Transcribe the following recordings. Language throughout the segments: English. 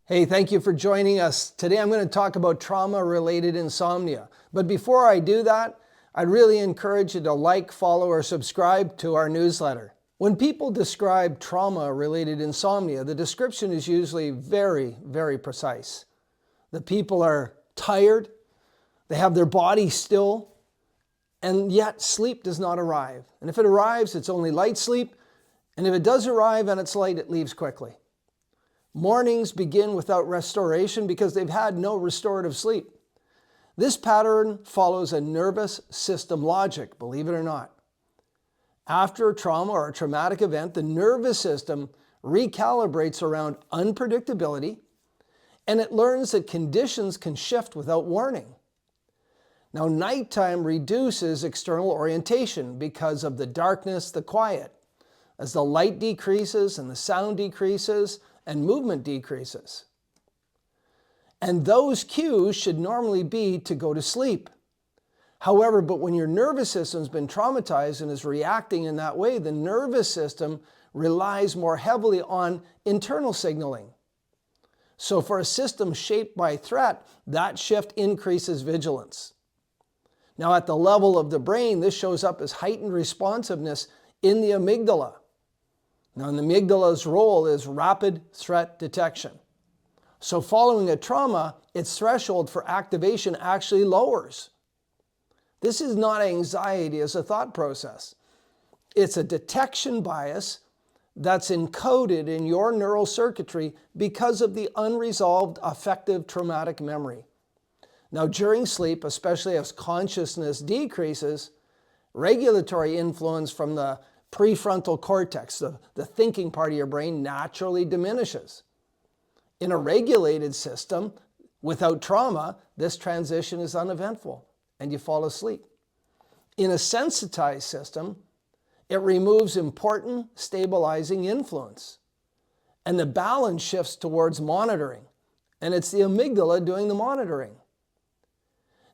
Hey, thank you for joining us. Today I'm going to talk about trauma-related insomnia. But before I do that, I'd really encourage you to like, follow, or subscribe to our newsletter. When people describe trauma-related insomnia, the description is usually very, very precise. The people are tired, they have their body still, and yet sleep does not arrive. And if it arrives, it's only light sleep, and if it does arrive and it's light, it leaves quickly. Mornings begin without restoration because they've had no restorative sleep. This pattern follows a nervous system logic, believe it or not. After a trauma or a traumatic event, the nervous system recalibrates around unpredictability, and it learns that conditions can shift without warning. Now, nighttime reduces external orientation because of the darkness, the quiet. As the light decreases and the sound decreases, and movement decreases. And those cues should normally be to go to sleep. However, but when your nervous system's been traumatized and is reacting in that way, the nervous system relies more heavily on internal signaling. So for a system shaped by threat, that shift increases vigilance. Now at the level of the brain, this shows up as heightened responsiveness in the amygdala. Now, the amygdala's role is rapid threat detection. So following a trauma, its threshold for activation actually lowers. This is not anxiety as a thought process. It's a detection bias that's encoded in your neural circuitry because of the unresolved affective traumatic memory. Now, during sleep, especially as consciousness decreases, regulatory influence from the prefrontal cortex, the thinking part of your brain, naturally diminishes. In a regulated system, without trauma, this transition is uneventful and you fall asleep. In a sensitized system, it removes important stabilizing influence. And the balance shifts towards monitoring. And it's the amygdala doing the monitoring.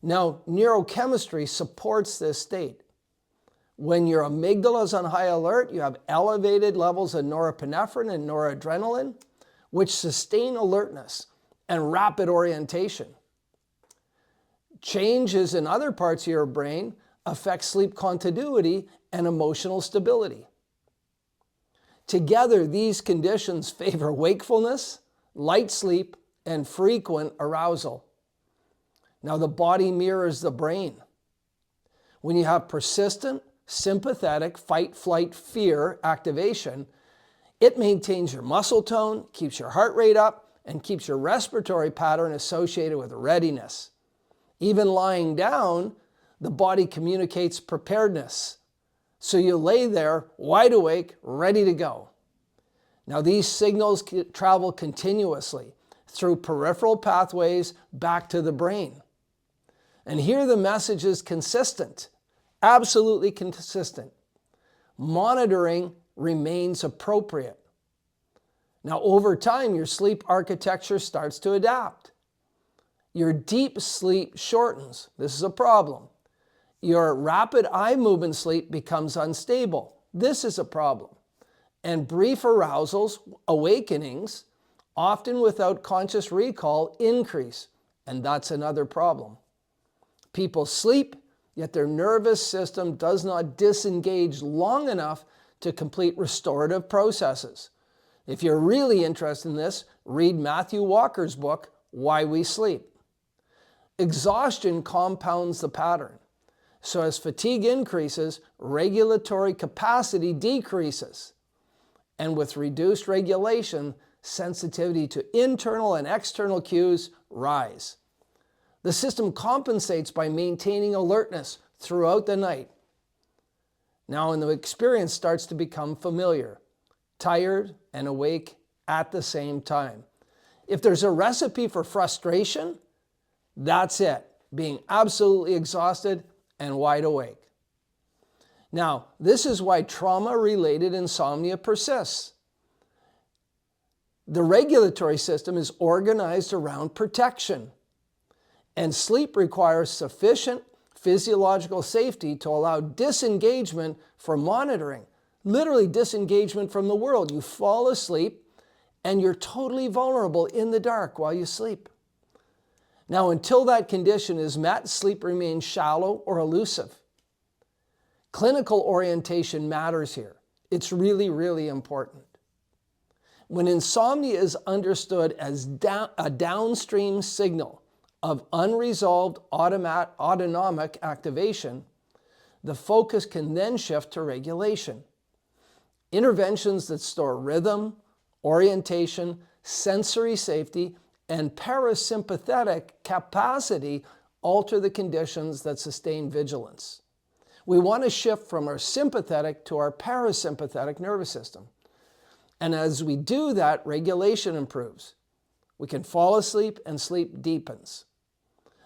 Now, neurochemistry supports this state. When your amygdala is on high alert, you have elevated levels of norepinephrine and noradrenaline, which sustain alertness and rapid orientation. Changes in other parts of your brain affect sleep continuity and emotional stability. Together, these conditions favor wakefulness, light sleep, and frequent arousal. Now, the body mirrors the brain. When you have persistent, sympathetic fight, flight, fear activation, it maintains your muscle tone, keeps your heart rate up, and keeps your respiratory pattern associated with readiness. Even lying down, the body communicates preparedness. So you lay there, wide awake, ready to go. Now these signals travel continuously through peripheral pathways back to the brain. And here the message is consistent. Absolutely consistent. Monitoring remains appropriate. Now, over time, your sleep architecture starts to adapt. Your deep sleep shortens. This is a problem. Your rapid eye movement sleep becomes unstable. This is a problem. And brief arousals, awakenings, often without conscious recall, increase. And that's another problem. People sleep, yet their nervous system does not disengage long enough to complete restorative processes. If you're really interested in this, read Matthew Walker's book, Why We Sleep. Exhaustion compounds the pattern. So as fatigue increases, regulatory capacity decreases. And with reduced regulation, sensitivity to internal and external cues rise. The system compensates by maintaining alertness throughout the night. Now, when the experience starts to become familiar, tired and awake at the same time. If there's a recipe for frustration, that's it, being absolutely exhausted and wide awake. Now, this is why trauma-related insomnia persists. The regulatory system is organized around protection. And sleep requires sufficient physiological safety to allow disengagement for monitoring, literally disengagement from the world. You fall asleep and you're totally vulnerable in the dark while you sleep. Now, until that condition is met, sleep remains shallow or elusive. Clinical orientation matters here. It's really, really important. When insomnia is understood as a downstream signal of unresolved autonomic activation, the focus can then shift to regulation. Interventions that store rhythm, orientation, sensory safety, and parasympathetic capacity alter the conditions that sustain vigilance. We want to shift from our sympathetic to our parasympathetic nervous system. And as we do that, regulation improves. We can fall asleep and sleep deepens.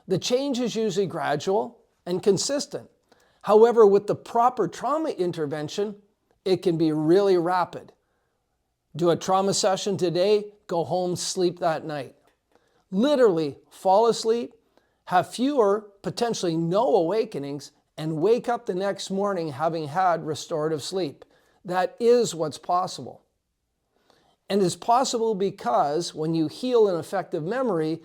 The change is usually gradual and consistent. However, with the proper trauma intervention, it can be really rapid. Do a trauma session today, go home, sleep that night. Literally fall asleep, have fewer, potentially no awakenings, and wake up the next morning having had restorative sleep. That is what's possible. And it's possible because when you heal an affective memory,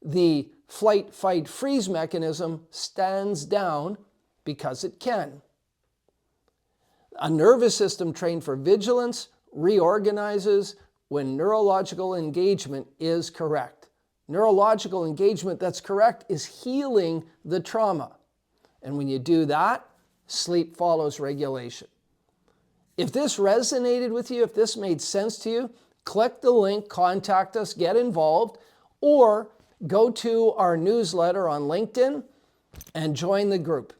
the flight, fight, freeze mechanism stands down because it can. A nervous system trained for vigilance reorganizes when neurological engagement is correct. Neurological engagement that's correct is healing the trauma. And when you do that, sleep follows regulation. If this resonated with you, if this made sense to you, click the link, contact us, get involved, or go to our newsletter on LinkedIn and join the group.